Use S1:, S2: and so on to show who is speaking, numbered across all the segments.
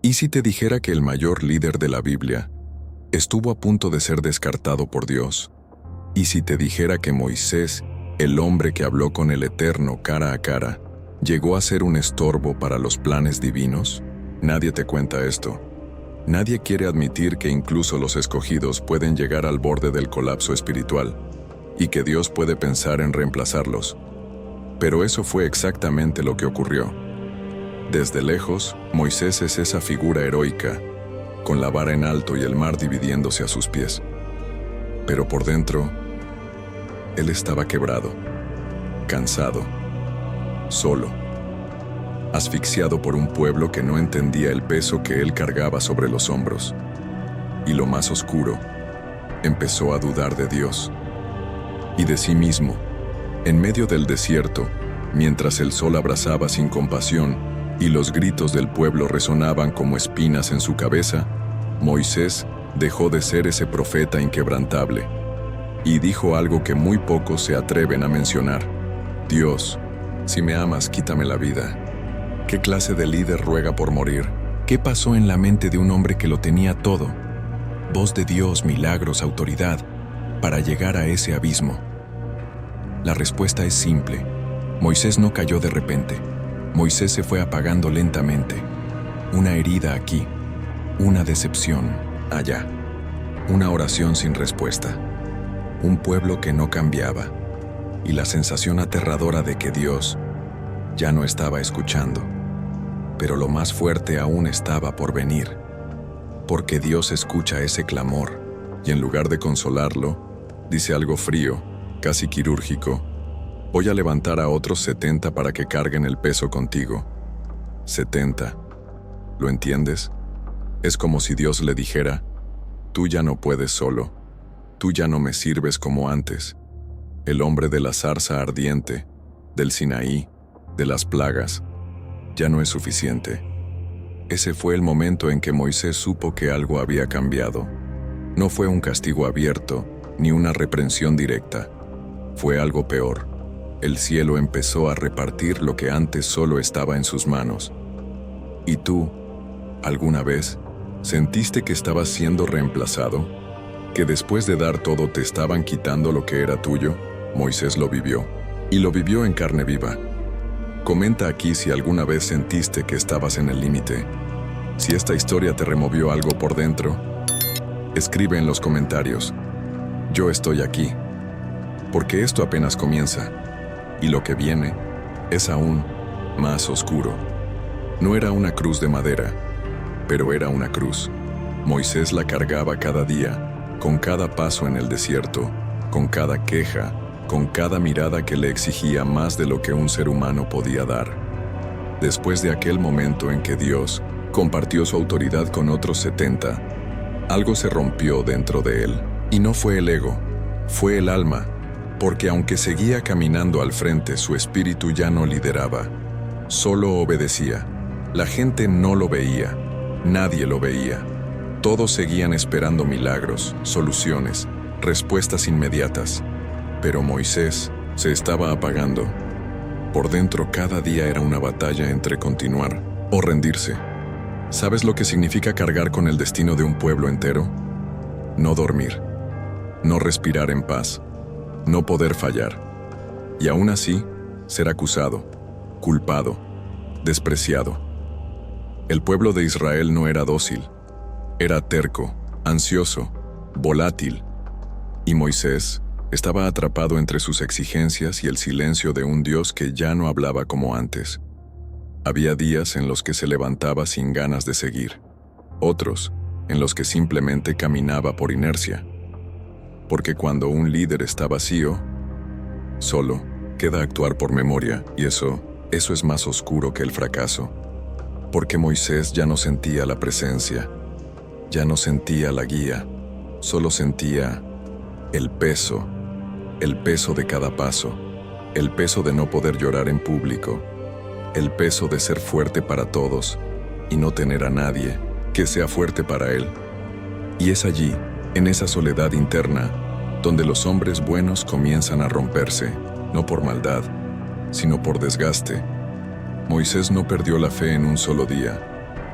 S1: ¿Y si te dijera que el mayor líder de la Biblia estuvo a punto de ser descartado por Dios? ¿Y si te dijera que Moisés, el hombre que habló con el Eterno cara a cara, llegó a ser un estorbo para los planes divinos? Nadie te cuenta esto. Nadie quiere admitir que incluso los escogidos pueden llegar al borde del colapso espiritual y que Dios puede pensar en reemplazarlos. Pero eso fue exactamente lo que ocurrió. Desde lejos, Moisés es esa figura heroica, con la vara en alto y el mar dividiéndose a sus pies. Pero por dentro, él estaba quebrado, cansado, solo, asfixiado por un pueblo que no entendía el peso que él cargaba sobre los hombros. Y lo más oscuro, empezó a dudar de Dios y de sí mismo. En medio del desierto, mientras el sol abrasaba sin compasión y los gritos del pueblo resonaban como espinas en su cabeza, Moisés dejó de ser ese profeta inquebrantable y dijo algo que muy pocos se atreven a mencionar: Dios, si me amas, quítame la vida. ¿Qué clase de líder ruega por morir? ¿Qué pasó en la mente de un hombre que lo tenía todo? Voz de Dios, milagros, autoridad, para llegar a ese abismo. La respuesta es simple. Moisés no cayó de repente. Moisés se fue apagando lentamente. Una herida aquí, una decepción allá, una oración sin respuesta, un pueblo que no cambiaba, y la sensación aterradora de que Dios ya no estaba escuchando. Pero lo más fuerte aún estaba por venir, porque Dios escucha ese clamor, y en lugar de consolarlo, dice algo frío, casi quirúrgico: voy a levantar a otros 70 para que carguen el peso contigo. 70. ¿Lo entiendes? Es como si Dios le dijera: tú ya no puedes solo, tú ya no me sirves como antes. El hombre de la zarza ardiente, del Sinaí, de las plagas, ya no es suficiente. Ese fue el momento en que Moisés supo que algo había cambiado. No fue un castigo abierto, ni una reprensión directa. Fue algo peor. El cielo empezó a repartir lo que antes solo estaba en sus manos. ¿Y tú, alguna vez, sentiste que estabas siendo reemplazado? ¿Que después de dar todo te estaban quitando lo que era tuyo? Moisés lo vivió, y lo vivió en carne viva. Comenta aquí si alguna vez sentiste que estabas en el límite. Si esta historia te removió algo por dentro, escribe en los comentarios: yo estoy aquí. Porque esto apenas comienza, y lo que viene es aún más oscuro. No era una cruz de madera, pero era una cruz. Moisés la cargaba cada día, con cada paso en el desierto, con cada queja, con cada mirada que le exigía más de lo que un ser humano podía dar. Después de aquel momento en que Dios compartió su autoridad con otros 70, algo se rompió dentro de él. Y no fue el ego, fue el alma, porque aunque seguía caminando al frente, su espíritu ya no lideraba, solo obedecía. La gente no lo veía, nadie lo veía. Todos seguían esperando milagros, soluciones, respuestas inmediatas. Pero Moisés se estaba apagando. Por dentro cada día era una batalla entre continuar o rendirse. ¿Sabes lo que significa cargar con el destino de un pueblo entero? No dormir, no respirar en paz, no poder fallar. Y aún así, ser acusado, culpado, despreciado. El pueblo de Israel no era dócil. Era terco, ansioso, volátil. Y Moisés estaba atrapado entre sus exigencias y el silencio de un Dios que ya no hablaba como antes. Había días en los que se levantaba sin ganas de seguir, otros en los que simplemente caminaba por inercia. Porque cuando un líder está vacío, solo queda actuar por memoria, y eso es más oscuro que el fracaso. Porque Moisés ya no sentía la presencia, ya no sentía la guía, solo sentía el peso de cada paso, el peso de no poder llorar en público, el peso de ser fuerte para todos y no tener a nadie que sea fuerte para él. Y es allí, en esa soledad interna, donde los hombres buenos comienzan a romperse, no por maldad, sino por desgaste. Moisés no perdió la fe en un solo día,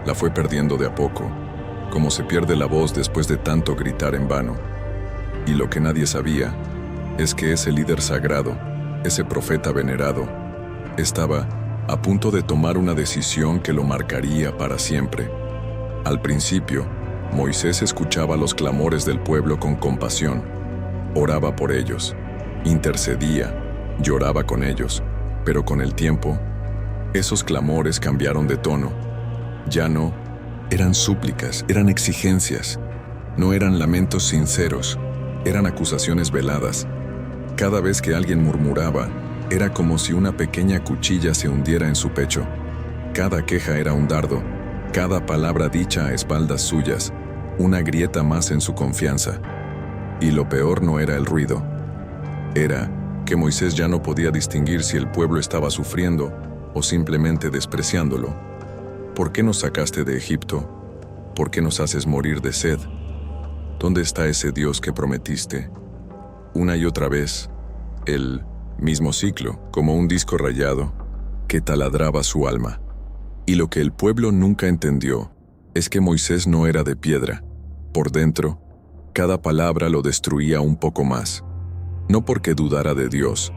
S1: La fue perdiendo de a poco, como se pierde la voz después de tanto gritar en vano. Y lo que nadie sabía es que ese líder sagrado, ese profeta venerado, estaba a punto de tomar una decisión que lo marcaría para siempre. Al principio, Moisés escuchaba los clamores del pueblo con compasión, oraba por ellos, intercedía, lloraba con ellos, pero con el tiempo, esos clamores cambiaron de tono. Ya no eran súplicas, eran exigencias, no eran lamentos sinceros, eran acusaciones veladas. Cada vez que alguien murmuraba, era como si una pequeña cuchilla se hundiera en su pecho. Cada queja era un dardo, cada palabra dicha a espaldas suyas, una grieta más en su confianza. Y lo peor no era el ruido. Era que Moisés ya no podía distinguir si el pueblo estaba sufriendo o simplemente despreciándolo. ¿Por qué nos sacaste de Egipto? ¿Por qué nos haces morir de sed? ¿Dónde está ese Dios que prometiste? Una y otra vez, el mismo ciclo, como un disco rayado, que taladraba su alma. Y lo que el pueblo nunca entendió es que Moisés no era de piedra. Por dentro, cada palabra lo destruía un poco más. No porque dudara de Dios,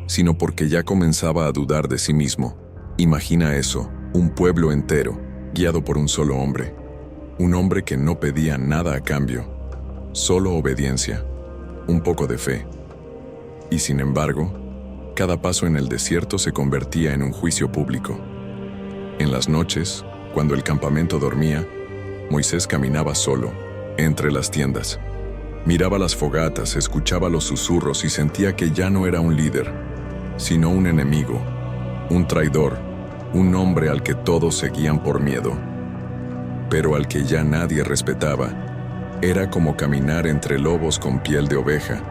S1: sino porque ya comenzaba a dudar de sí mismo. Imagina eso, un pueblo entero, guiado por un solo hombre. Un hombre que no pedía nada a cambio, solo obediencia, un poco de fe. Y sin embargo, cada paso en el desierto se convertía en un juicio público. En las noches, cuando el campamento dormía, Moisés caminaba solo, entre las tiendas. Miraba las fogatas, escuchaba los susurros y sentía que ya no era un líder, sino un enemigo, un traidor, un hombre al que todos seguían por miedo, pero al que ya nadie respetaba. Era como caminar entre lobos con piel de oveja,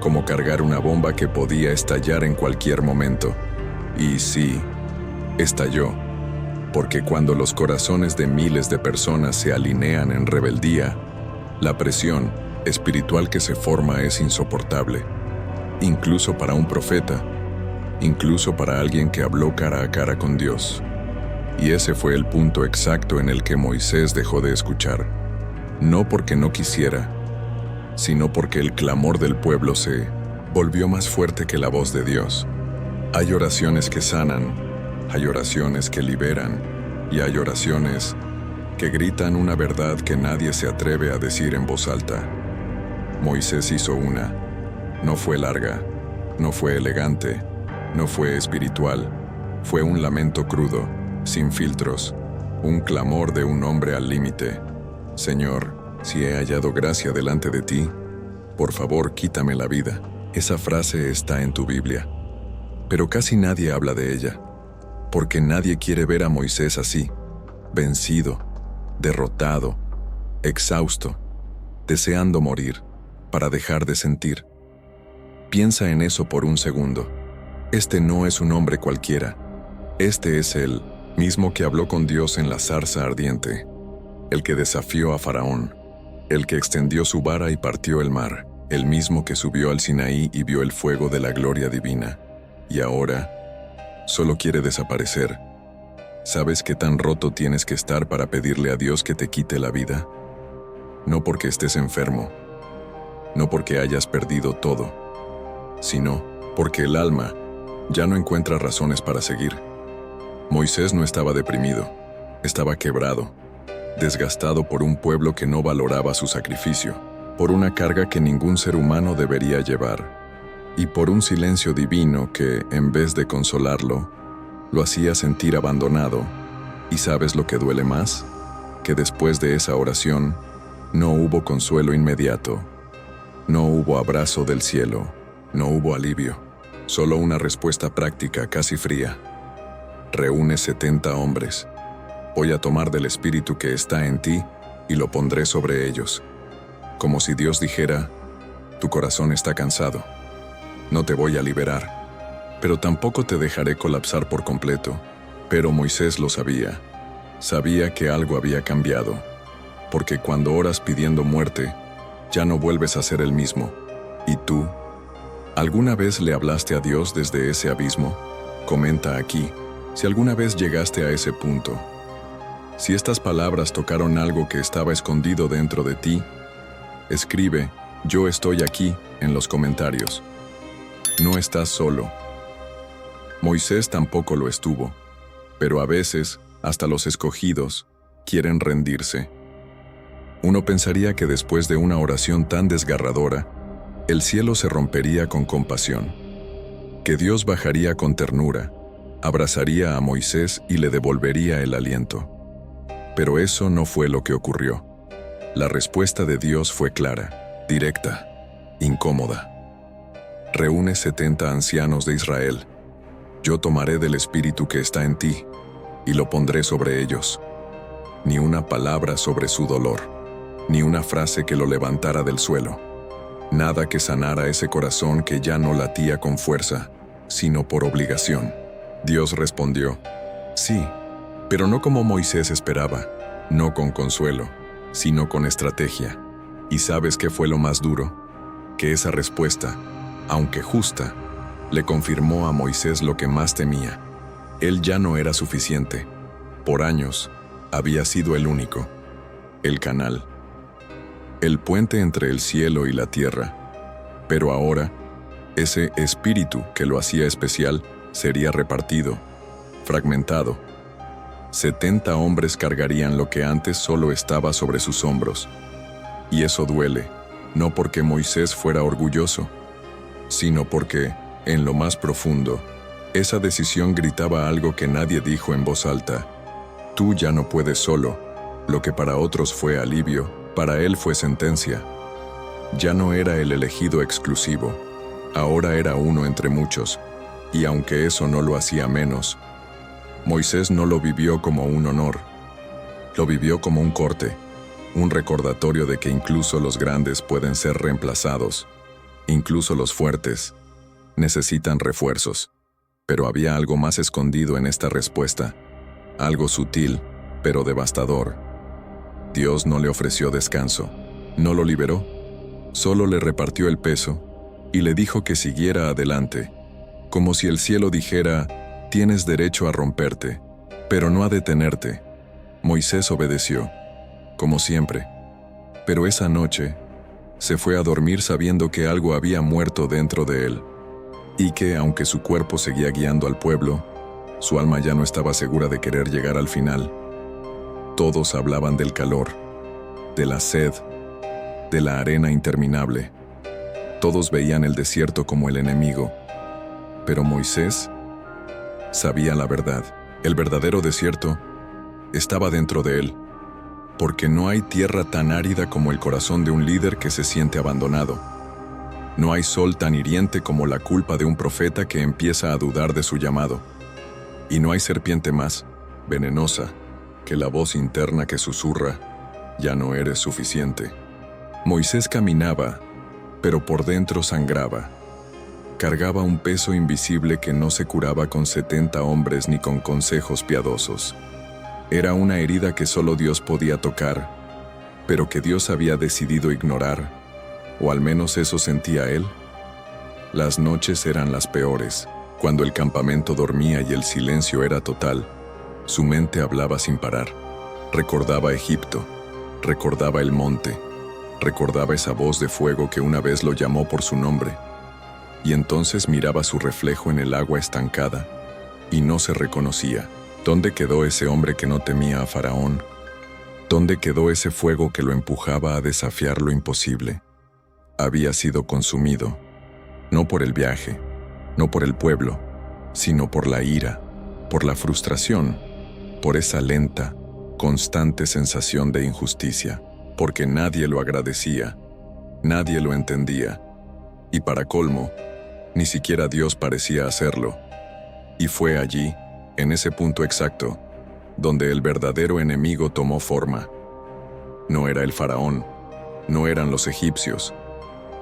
S1: como cargar una bomba que podía estallar en cualquier momento. Y sí, estalló, porque cuando los corazones de miles de personas se alinean en rebeldía, la presión espiritual que se forma es insoportable, incluso para un profeta, incluso para alguien que habló cara a cara con Dios. Y ese fue el punto exacto en el que Moisés dejó de escuchar, no porque no quisiera, sino porque el clamor del pueblo se volvió más fuerte que la voz de Dios. Hay oraciones que sanan, hay oraciones que liberan, y hay oraciones que gritan una verdad que nadie se atreve a decir en voz alta. Moisés hizo una. No fue larga, no fue elegante, no fue espiritual, fue un lamento crudo, sin filtros, un clamor de un hombre al límite. Señor, si he hallado gracia delante de ti, por favor quítame la vida. Esa frase está en tu Biblia, pero casi nadie habla de ella, porque nadie quiere ver a Moisés así, vencido, derrotado, exhausto, deseando morir, para dejar de sentir. Piensa en eso por un segundo. Este no es un hombre cualquiera. Este es el mismo que habló con Dios en la zarza ardiente, el que desafió a Faraón, el que extendió su vara y partió el mar, el mismo que subió al Sinaí y vio el fuego de la gloria divina, y ahora solo quiere desaparecer. ¿Sabes qué tan roto tienes que estar para pedirle a Dios que te quite la vida? No porque estés enfermo, no porque hayas perdido todo, sino porque el alma ya no encuentra razones para seguir. Moisés no estaba deprimido, estaba quebrado, desgastado por un pueblo que no valoraba su sacrificio, por una carga que ningún ser humano debería llevar, y por un silencio divino que, en vez de consolarlo, lo hacía sentir abandonado. ¿Y sabes lo que duele más? Que después de esa oración, no hubo consuelo inmediato, no hubo abrazo del cielo, no hubo alivio, solo una respuesta práctica casi fría. Reúne 70 hombres. Voy a tomar del espíritu que está en ti y lo pondré sobre ellos. Como si Dios dijera, tu corazón está cansado. No te voy a liberar, pero tampoco te dejaré colapsar por completo. Pero Moisés lo sabía. Sabía que algo había cambiado, porque cuando oras pidiendo muerte, ya no vuelves a ser el mismo. ¿Y tú? ¿Alguna vez le hablaste a Dios desde ese abismo? Comenta aquí, si alguna vez llegaste a ese punto. Si estas palabras tocaron algo que estaba escondido dentro de ti, escribe "Yo estoy aquí" en los comentarios. No estás solo. Moisés tampoco lo estuvo, pero a veces, hasta los escogidos, quieren rendirse. Uno pensaría que después de una oración tan desgarradora, el cielo se rompería con compasión, que Dios bajaría con ternura, abrazaría a Moisés y le devolvería el aliento. Pero eso no fue lo que ocurrió. La respuesta de Dios fue clara, directa, incómoda. Reúne 70 ancianos de Israel. Yo tomaré del espíritu que está en ti y lo pondré sobre ellos. Ni una palabra sobre su dolor, ni una frase que lo levantara del suelo. Nada que sanara ese corazón que ya no latía con fuerza, sino por obligación. Dios respondió, sí, pero no como Moisés esperaba, no con consuelo, sino con estrategia. ¿Y sabes qué fue lo más duro? Que esa respuesta, aunque justa, le confirmó a Moisés lo que más temía. Él ya no era suficiente. Por años, había sido el único, el canal, el puente entre el cielo y la tierra. Pero ahora, ese espíritu que lo hacía especial sería repartido, fragmentado. 70 hombres cargarían lo que antes solo estaba sobre sus hombros. Y eso duele, no porque Moisés fuera orgulloso, sino porque, en lo más profundo, esa decisión gritaba algo que nadie dijo en voz alta. Tú ya no puedes solo. Lo que para otros fue alivio, para él fue sentencia. Ya no era el elegido exclusivo, ahora era uno entre muchos, y aunque eso no lo hacía menos, Moisés no lo vivió como un honor, lo vivió como un corte, un recordatorio de que incluso los grandes pueden ser reemplazados, incluso los fuertes necesitan refuerzos. Pero había algo más escondido en esta respuesta, algo sutil, pero devastador. Dios no le ofreció descanso, no lo liberó, solo le repartió el peso y le dijo que siguiera adelante, como si el cielo dijera, tienes derecho a romperte, pero no a detenerte. Moisés obedeció, como siempre, pero esa noche se fue a dormir sabiendo que algo había muerto dentro de él, y que, aunque su cuerpo seguía guiando al pueblo, su alma ya no estaba segura de querer llegar al final. Todos hablaban del calor, de la sed, de la arena interminable. Todos veían el desierto como el enemigo. Pero Moisés sabía la verdad. El verdadero desierto estaba dentro de él, porque no hay tierra tan árida como el corazón de un líder que se siente abandonado. No hay sol tan hiriente como la culpa de un profeta que empieza a dudar de su llamado. Y no hay serpiente más venenosa que la voz interna que susurra, ya no eres suficiente. Moisés caminaba, pero por dentro sangraba. Cargaba un peso invisible que no se curaba con 70 hombres ni con consejos piadosos. Era una herida que solo Dios podía tocar, pero que Dios había decidido ignorar. O al menos eso sentía él. Las noches eran las peores, cuando el campamento dormía y el silencio era total. Su mente hablaba sin parar. Recordaba Egipto, recordaba el monte, recordaba esa voz de fuego que una vez lo llamó por su nombre. Y entonces miraba su reflejo en el agua estancada, y no se reconocía. ¿Dónde quedó ese hombre que no temía a Faraón? ¿Dónde quedó ese fuego que lo empujaba a desafiar lo imposible? Había sido consumido, no por el viaje, no por el pueblo, sino por la ira, por la frustración, por esa lenta, constante sensación de injusticia, porque nadie lo agradecía, nadie lo entendía, y para colmo, ni siquiera Dios parecía hacerlo. Y fue allí, en ese punto exacto, donde el verdadero enemigo tomó forma. No era el faraón, no eran los egipcios,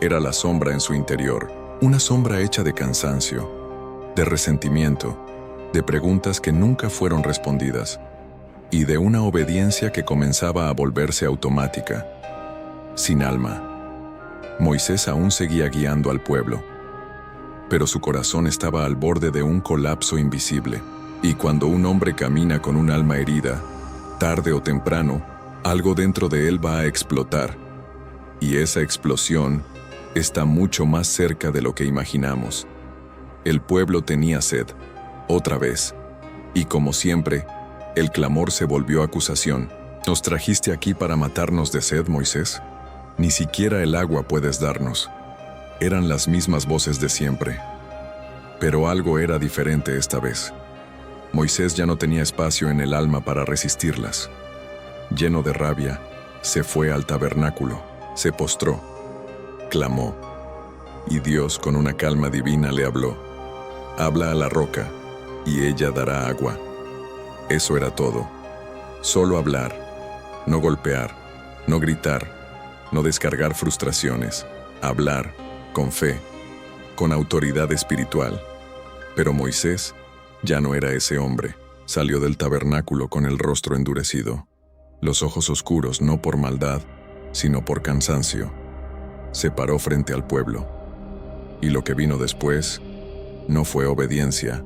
S1: era la sombra en su interior, una sombra hecha de cansancio, de resentimiento, de preguntas que nunca fueron respondidas, y de una obediencia que comenzaba a volverse automática, sin alma. Moisés aún seguía guiando al pueblo, pero su corazón estaba al borde de un colapso invisible, y cuando un hombre camina con un alma herida, Tarde o temprano, algo dentro de él va a explotar, y esa explosión está mucho más cerca de lo que imaginamos. El pueblo tenía sed, otra vez, y como siempre, el clamor se volvió acusación. ¿Nos trajiste aquí para matarnos de sed, Moisés? Ni siquiera el agua puedes darnos. Eran las mismas voces de siempre. Pero algo era diferente esta vez. Moisés ya no tenía espacio en el alma para resistirlas. Lleno de rabia, se fue al tabernáculo, se postró, clamó, y Dios con una calma divina le habló. Habla a la roca, y ella dará agua. Eso era todo. Solo hablar, no golpear, no gritar, no descargar frustraciones. Hablar, con fe, con autoridad espiritual. Pero Moisés ya no era ese hombre. Salió del tabernáculo con el rostro endurecido, los ojos oscuros no por maldad, sino por cansancio. Se paró frente al pueblo. Y lo que vino después no fue obediencia,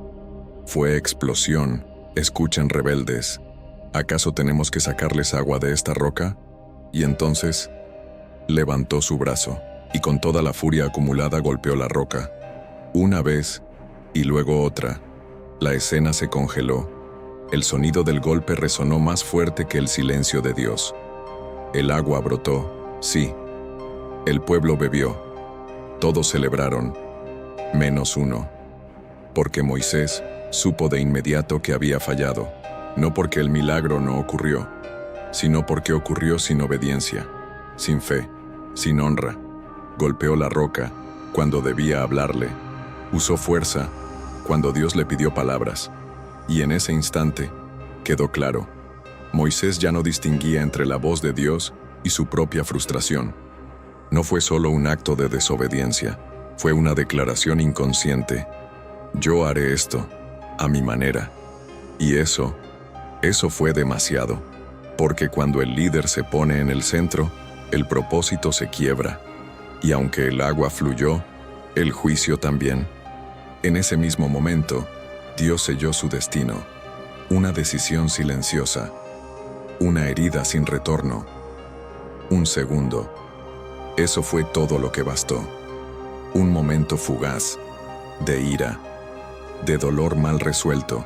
S1: fue explosión. Escuchen, rebeldes, ¿acaso tenemos que sacarles agua de esta roca? Y entonces levantó su brazo, y con toda la furia acumulada golpeó la roca. Una vez, y luego otra. La escena se congeló. El sonido del golpe resonó más fuerte que el silencio de Dios. El agua brotó, sí. El pueblo bebió. Todos celebraron, menos uno. Porque Moisés supo de inmediato que había fallado, no porque el milagro no ocurrió, sino porque ocurrió sin obediencia, sin fe, sin honra. Golpeó la roca cuando debía hablarle. Usó fuerza cuando Dios le pidió palabras. Y en ese instante quedó claro. Moisés ya no distinguía entre la voz de Dios y su propia frustración. No fue solo un acto de desobediencia, fue una declaración inconsciente. Yo haré esto, a mi manera. Y eso fue demasiado. Porque cuando el líder se pone en el centro, el propósito se quiebra. Y aunque el agua fluyó, el juicio también. En ese mismo momento, Dios selló su destino. Una decisión silenciosa. Una herida sin retorno. Un segundo. Eso fue todo lo que bastó. Un momento fugaz, de ira, de dolor mal resuelto,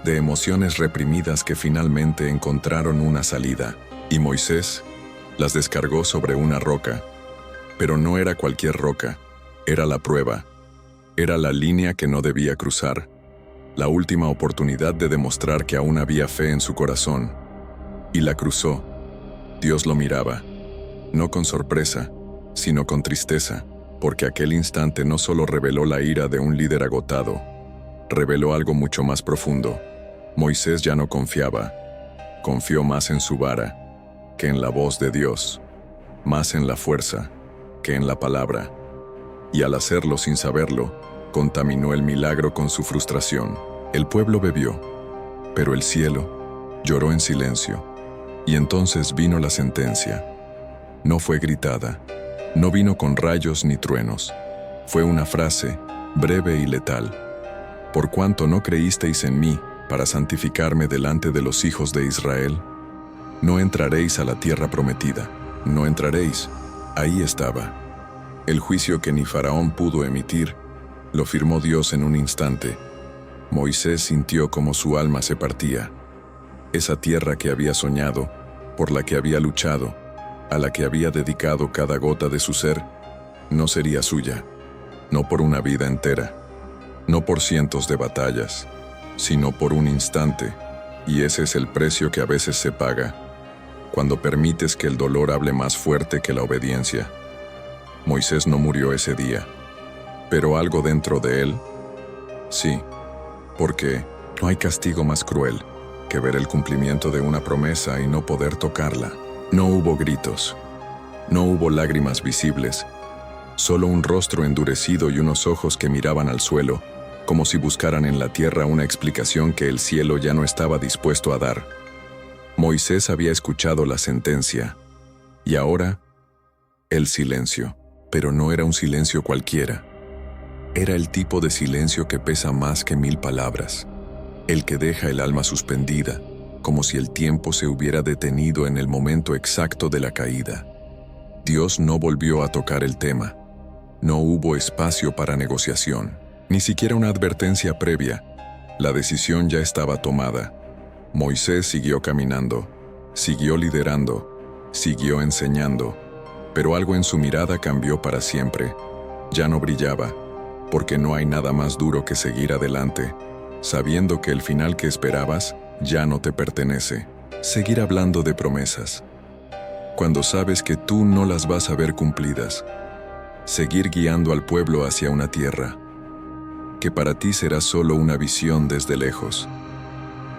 S1: de emociones reprimidas que finalmente encontraron una salida. Y Moisés las descargó sobre una roca. Pero no era cualquier roca, era la prueba. Era la línea que no debía cruzar. La última oportunidad de demostrar que aún había fe en su corazón. Y la cruzó. Dios lo miraba, no con sorpresa, sino con tristeza, porque aquel instante no solo reveló la ira de un líder agotado, reveló algo mucho más profundo. Moisés ya no confiaba, confió más en su vara que en la voz de Dios, más en la fuerza que en la palabra. Y al hacerlo sin saberlo, contaminó el milagro con su frustración. El pueblo bebió, pero el cielo lloró en silencio. Y entonces vino la sentencia. No fue gritada, no vino con rayos ni truenos. Fue una frase, breve y letal. Por cuanto no creísteis en mí, para santificarme delante de los hijos de Israel, no entraréis a la tierra prometida. No entraréis. Ahí estaba. El juicio que ni Faraón pudo emitir, lo firmó Dios en un instante. Moisés sintió como su alma se partía. Esa tierra que había soñado, por la que había luchado, a la que había dedicado cada gota de su ser, no sería suya, no por una vida entera, no por cientos de batallas, sino por un instante, y ese es el precio que a veces se paga, cuando permites que el dolor hable más fuerte que la obediencia. Moisés no murió ese día, pero algo dentro de él, sí, porque no hay castigo más cruel que ver el cumplimiento de una promesa y no poder tocarla. No hubo gritos, no hubo lágrimas visibles, solo un rostro endurecido y unos ojos que miraban al suelo, como si buscaran en la tierra una explicación que el cielo ya no estaba dispuesto a dar. Moisés había escuchado la sentencia, y ahora, el silencio. Pero no era un silencio cualquiera. Era el tipo de silencio que pesa más que 1000 palabras, el que deja el alma suspendida, como si el tiempo se hubiera detenido en el momento exacto de la caída. Dios no volvió a tocar el tema. No hubo espacio para negociación, ni siquiera una advertencia previa. La decisión ya estaba tomada. Moisés siguió caminando, siguió liderando, siguió enseñando, pero algo en su mirada cambió para siempre. Ya no brillaba, porque no hay nada más duro que seguir adelante, sabiendo que el final que esperabas ya no te pertenece. Seguir hablando de promesas, cuando sabes que tú no las vas a ver cumplidas. Seguir guiando al pueblo hacia una tierra, que para ti será solo una visión desde lejos.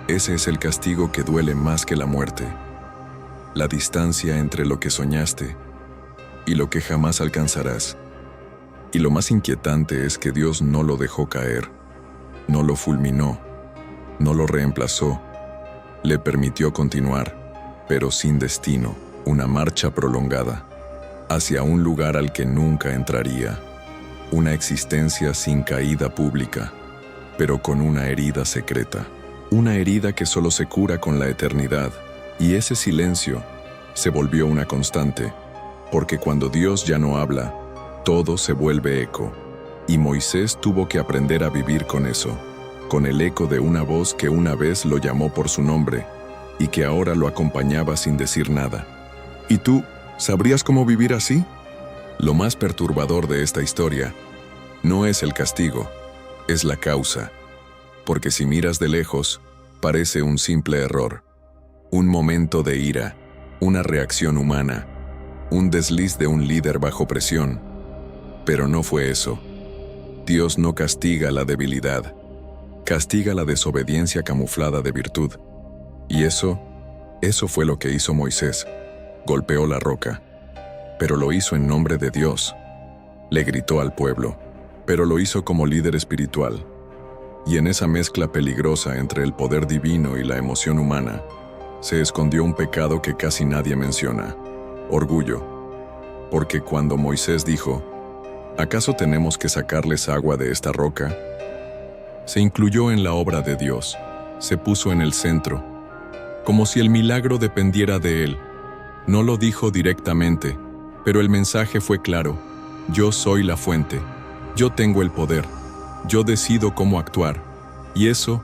S1: Ese es el castigo que duele más que la muerte. La distancia entre lo que soñaste y lo que jamás alcanzarás. Y lo más inquietante es que Dios no lo dejó caer, no lo fulminó, no lo reemplazó, le permitió continuar, pero sin destino, una marcha prolongada, hacia un lugar al que nunca entraría, una existencia sin caída pública, pero con una herida secreta, una herida que solo se cura con la eternidad, y ese silencio se volvió una constante, porque cuando Dios ya no habla, todo se vuelve eco, y Moisés tuvo que aprender a vivir con eso, con el eco de una voz que una vez lo llamó por su nombre, y que ahora lo acompañaba sin decir nada. ¿Y tú, sabrías cómo vivir así? Lo más perturbador de esta historia no es el castigo, es la causa, porque si miras de lejos, parece un simple error, un momento de ira, una reacción humana, un desliz de un líder bajo presión. Pero no fue eso. Dios no castiga la debilidad, castiga la desobediencia camuflada de virtud. Y eso fue lo que hizo Moisés. Golpeó la roca, pero lo hizo en nombre de Dios. Le gritó al pueblo, pero lo hizo como líder espiritual. Y en esa mezcla peligrosa entre el poder divino y la emoción humana, se escondió un pecado que casi nadie menciona: orgullo. Porque cuando Moisés dijo, ¿acaso tenemos que sacarles agua de esta roca?, se incluyó en la obra de Dios, se puso en el centro, como si el milagro dependiera de él. No lo dijo directamente, pero el mensaje fue claro: yo soy la fuente, yo tengo el poder, yo decido cómo actuar. Y eso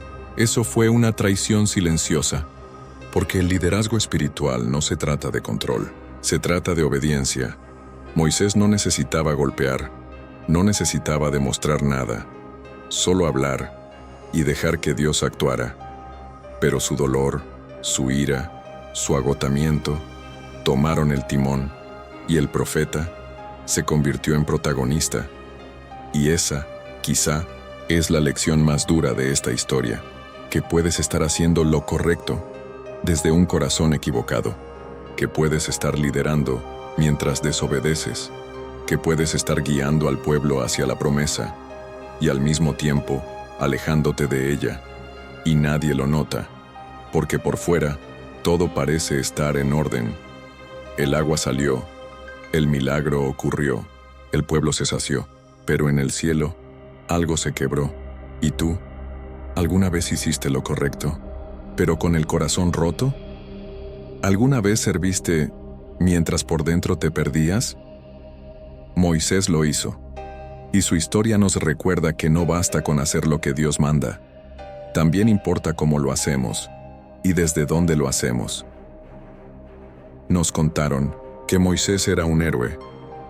S1: fue una traición silenciosa. Porque el liderazgo espiritual no se trata de control, se trata de obediencia. Moisés no necesitaba golpear, no necesitaba demostrar nada, solo hablar y dejar que Dios actuara. Pero su dolor, su ira, su agotamiento tomaron el timón, y el profeta se convirtió en protagonista. Y esa, quizá, es la lección más dura de esta historia: que puedes estar haciendo lo correcto desde un corazón equivocado, que puedes estar liderando mientras desobedeces, que puedes estar guiando al pueblo hacia la promesa y al mismo tiempo alejándote de ella, y nadie lo nota, porque por fuera todo parece estar en orden. El agua salió, el milagro ocurrió, el pueblo se sació, pero en el cielo algo se quebró. ¿Y tú? ¿Alguna vez hiciste lo correcto, pero con el corazón roto? ¿Alguna vez serviste mientras por dentro te perdías? Moisés lo hizo, y su historia nos recuerda que no basta con hacer lo que Dios manda. También importa cómo lo hacemos y desde dónde lo hacemos. Nos contaron que Moisés era un héroe,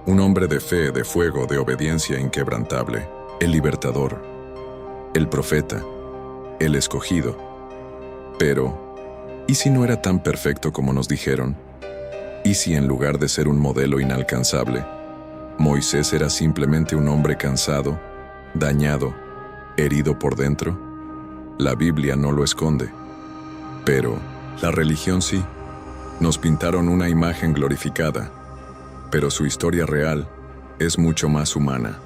S1: un hombre de fe, de fuego, de obediencia inquebrantable, el libertador, el profeta, el escogido. Pero, ¿y si no era tan perfecto como nos dijeron? ¿Y si en lugar de ser un modelo inalcanzable, Moisés era simplemente un hombre cansado, dañado, herido por dentro? La Biblia no lo esconde. Pero la religión sí. Nos pintaron una imagen glorificada, pero su historia real es mucho más humana,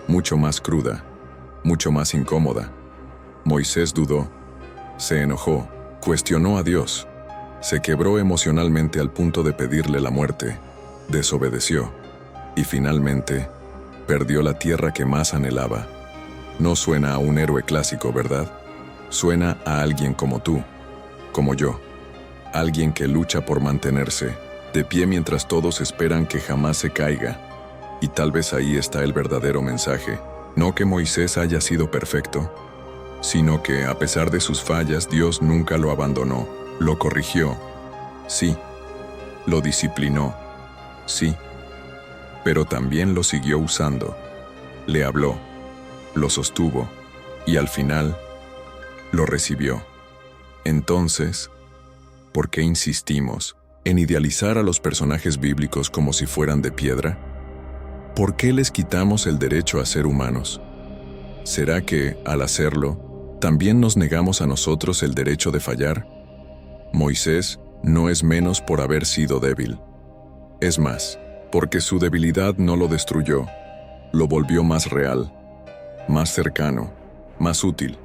S1: mucho más cruda, mucho más incómoda. Moisés dudó, se enojó, cuestionó a Dios, se quebró emocionalmente al punto de pedirle la muerte, desobedeció y finalmente perdió la tierra que más anhelaba. No suena a un héroe clásico, ¿verdad? Suena a alguien como tú, como yo. Alguien que lucha por mantenerse de pie mientras todos esperan que jamás se caiga. Y tal vez ahí está el verdadero mensaje. No que Moisés haya sido perfecto, sino que, a pesar de sus fallas, Dios nunca lo abandonó. Lo corrigió, sí. Lo disciplinó, sí. Pero también lo siguió usando. Le habló, lo sostuvo, y al final, lo recibió. Entonces, ¿por qué insistimos en idealizar a los personajes bíblicos como si fueran de piedra? ¿Por qué les quitamos el derecho a ser humanos? ¿Será que, al hacerlo, también nos negamos a nosotros el derecho de fallar? Moisés no es menos por haber sido débil. Es más, porque su debilidad no lo destruyó, lo volvió más real, más cercano, más útil.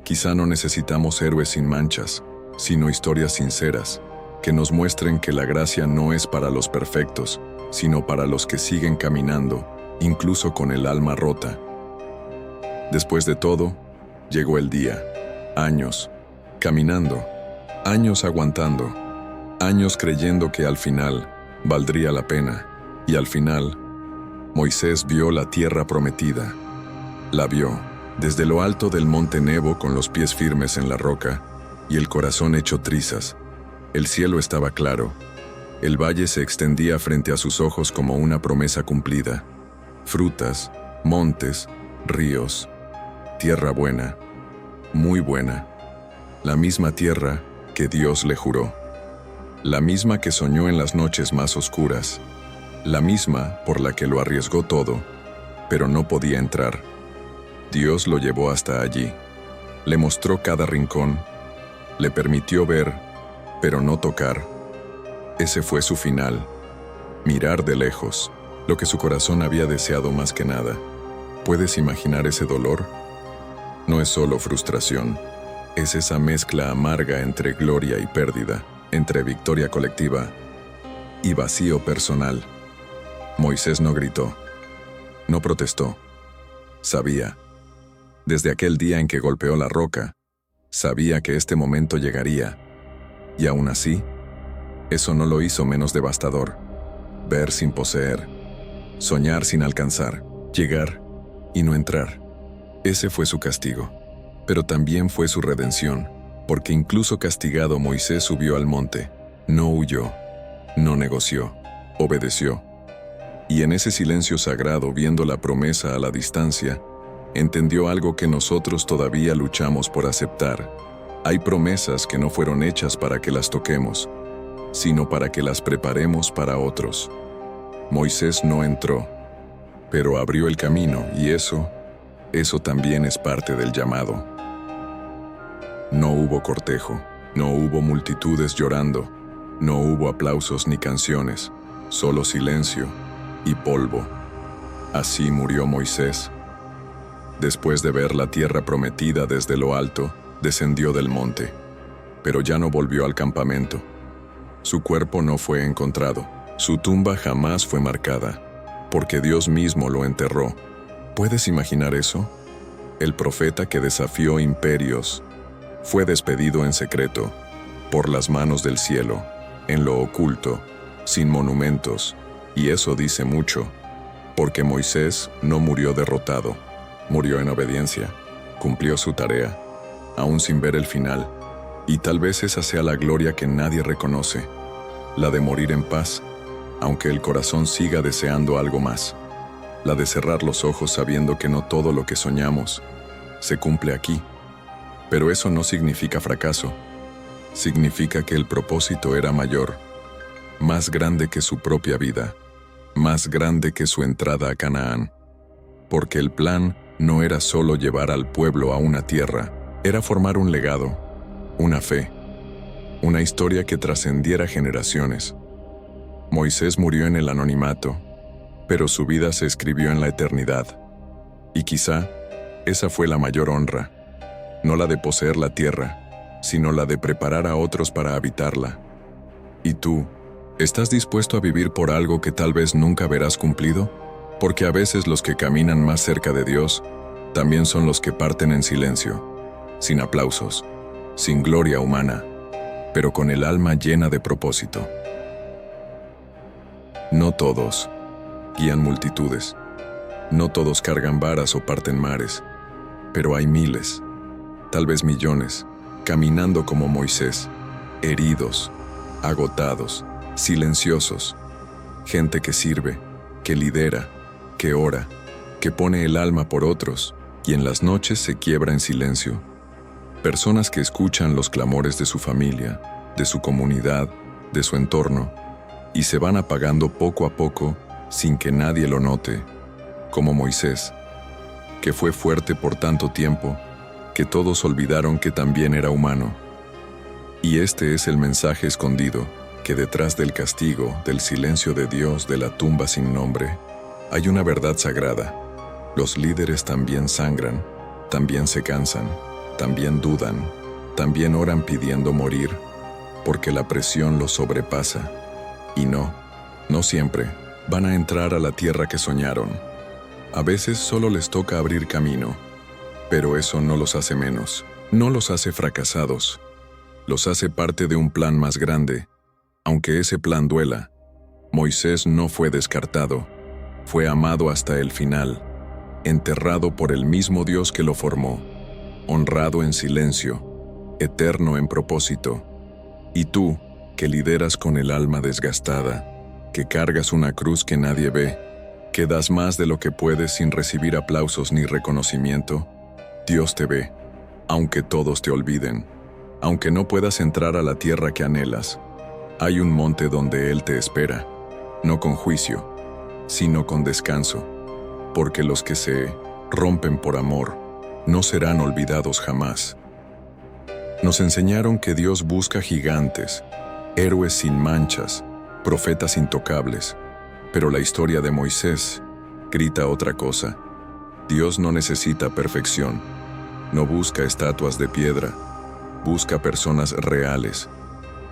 S1: Quizá no necesitamos héroes sin manchas, sino historias sinceras, que nos muestren que la gracia no es para los perfectos, sino para los que siguen caminando, incluso con el alma rota. Después de todo, llegó el día. Años, caminando, años aguantando, años creyendo que al final valdría la pena. Y al final, Moisés vio la tierra prometida. La vio, desde lo alto del monte Nebo con los pies firmes en la roca y el corazón hecho trizas. El cielo estaba claro. El valle se extendía frente a sus ojos como una promesa cumplida. Frutas, montes, ríos, tierra buena, muy buena. La misma tierra que Dios le juró. La misma que soñó en las noches más oscuras. La misma por la que lo arriesgó todo, pero no podía entrar. Dios lo llevó hasta allí. Le mostró cada rincón. Le permitió ver, pero no tocar. Ese fue su final. Mirar de lejos, lo que su corazón había deseado más que nada. ¿Puedes imaginar ese dolor? No es solo frustración. Es esa mezcla amarga entre gloria y pérdida, entre victoria colectiva y vacío personal. Moisés no gritó, no protestó. Sabía. Desde aquel día en que golpeó la roca, sabía que este momento llegaría. Y aún así, eso no lo hizo menos devastador. Ver sin poseer, soñar sin alcanzar, llegar y no entrar. Ese fue su castigo, pero también fue su redención, porque incluso castigado Moisés subió al monte, no huyó, no negoció, obedeció. Y en ese silencio sagrado, viendo la promesa a la distancia, entendió algo que nosotros todavía luchamos por aceptar. Hay promesas que no fueron hechas para que las toquemos, sino para que las preparemos para otros. Moisés no entró, pero abrió el camino, y eso también es parte del llamado. No hubo cortejo, no hubo multitudes llorando, no hubo aplausos ni canciones, solo silencio y polvo. Así murió Moisés. Después de ver la tierra prometida desde lo alto, descendió del monte, pero ya no volvió al campamento. Su cuerpo no fue encontrado, su tumba jamás fue marcada, porque Dios mismo lo enterró. ¿Puedes imaginar eso? El profeta que desafió imperios fue despedido en secreto, por las manos del cielo, en lo oculto, sin monumentos, y eso dice mucho, porque Moisés no murió derrotado, murió en obediencia, cumplió su tarea, aún sin ver el final, y tal vez esa sea la gloria que nadie reconoce, la de morir en paz, aunque el corazón siga deseando algo más, la de cerrar los ojos sabiendo que no todo lo que soñamos se cumple aquí. Pero eso no significa fracaso, significa que el propósito era mayor, más grande que su propia vida, más grande que su entrada a Canaán, porque el plan no era solo llevar al pueblo a una tierra, era formar un legado, una fe, una historia que trascendiera generaciones. Moisés murió en el anonimato, pero su vida se escribió en la eternidad. Y quizá esa fue la mayor honra, no la de poseer la tierra, sino la de preparar a otros para habitarla. ¿Y tú, estás dispuesto a vivir por algo que tal vez nunca verás cumplido? Porque a veces los que caminan más cerca de Dios también son los que parten en silencio, sin aplausos, sin gloria humana, pero con el alma llena de propósito. No todos guían multitudes, no todos cargan varas o parten mares, pero hay miles, tal vez millones, caminando como Moisés, heridos, agotados, silenciosos, gente que sirve, que lidera, que ora, que pone el alma por otros y en las noches se quiebra en silencio. Personas que escuchan los clamores de su familia, de su comunidad, de su entorno, y se van apagando poco a poco sin que nadie lo note, como Moisés, que fue fuerte por tanto tiempo que todos olvidaron que también era humano. Y este es el mensaje escondido, que detrás del castigo, del silencio de Dios, de la tumba sin nombre, hay una verdad sagrada. Los líderes también sangran, también se cansan, también dudan, también oran pidiendo morir, porque la presión los sobrepasa. Y no siempre van a entrar a la tierra que soñaron. A veces solo les toca abrir camino, pero eso no los hace menos, no los hace fracasados, los hace parte de un plan más grande. Aunque ese plan duela, Moisés no fue descartado, fue amado hasta el final, enterrado por el mismo Dios que lo formó, honrado en silencio, eterno en propósito. Y tú, que lideras con el alma desgastada, que cargas una cruz que nadie ve, que das más de lo que puedes sin recibir aplausos ni reconocimiento, Dios te ve, aunque todos te olviden, aunque no puedas entrar a la tierra que anhelas. Hay un monte donde Él te espera, no con juicio, sino con descanso, porque los que se rompen por amor no serán olvidados jamás. Nos enseñaron que Dios busca gigantes, héroes sin manchas, profetas intocables, pero la historia de Moisés grita otra cosa. Dios no necesita perfección, no busca estatuas de piedra, busca personas reales,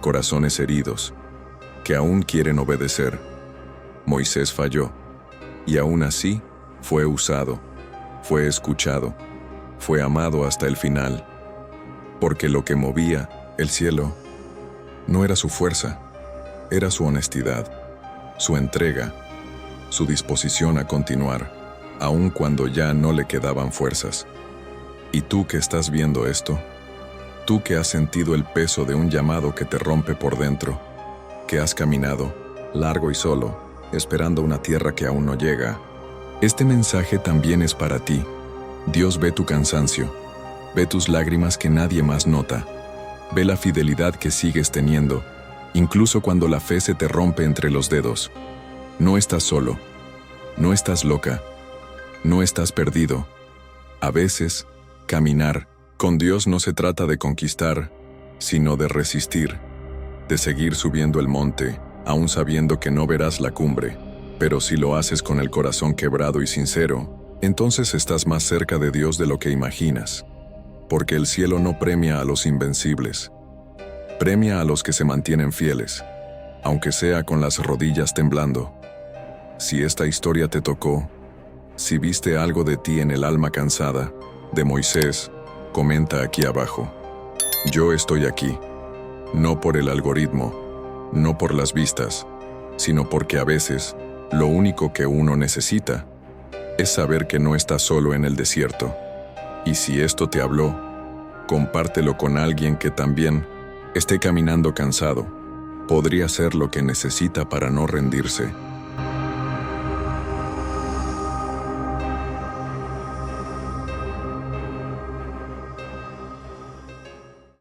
S1: corazones heridos, que aún quieren obedecer. Moisés falló, y aún así fue usado, fue escuchado, fue amado hasta el final, porque lo que movía el cielo no era su fuerza, era su honestidad, su entrega, su disposición a continuar, aun cuando ya no le quedaban fuerzas. ¿Y tú que estás viendo esto? Tú que has sentido el peso de un llamado que te rompe por dentro, que has caminado, largo y solo, esperando una tierra que aún no llega. Este mensaje también es para ti. Dios ve tu cansancio, ve tus lágrimas que nadie más nota, ve la fidelidad que sigues teniendo, incluso cuando la fe se te rompe entre los dedos. No estás solo, no estás loca, no estás perdido. A veces, caminar con Dios no se trata de conquistar, sino de resistir, de seguir subiendo el monte, aún sabiendo que no verás la cumbre. Pero si lo haces con el corazón quebrado y sincero, entonces estás más cerca de Dios de lo que imaginas. Porque el cielo no premia a los invencibles, premia a los que se mantienen fieles, aunque sea con las rodillas temblando. Si esta historia te tocó, si viste algo de ti en el alma cansada, de Moisés, comenta aquí abajo. Yo estoy aquí, no por el algoritmo, no por las vistas, sino porque a veces lo único que uno necesita es saber que no está solo en el desierto. Y si esto te habló, compártelo con alguien que también esté caminando cansado. Podría ser lo que necesita para no rendirse.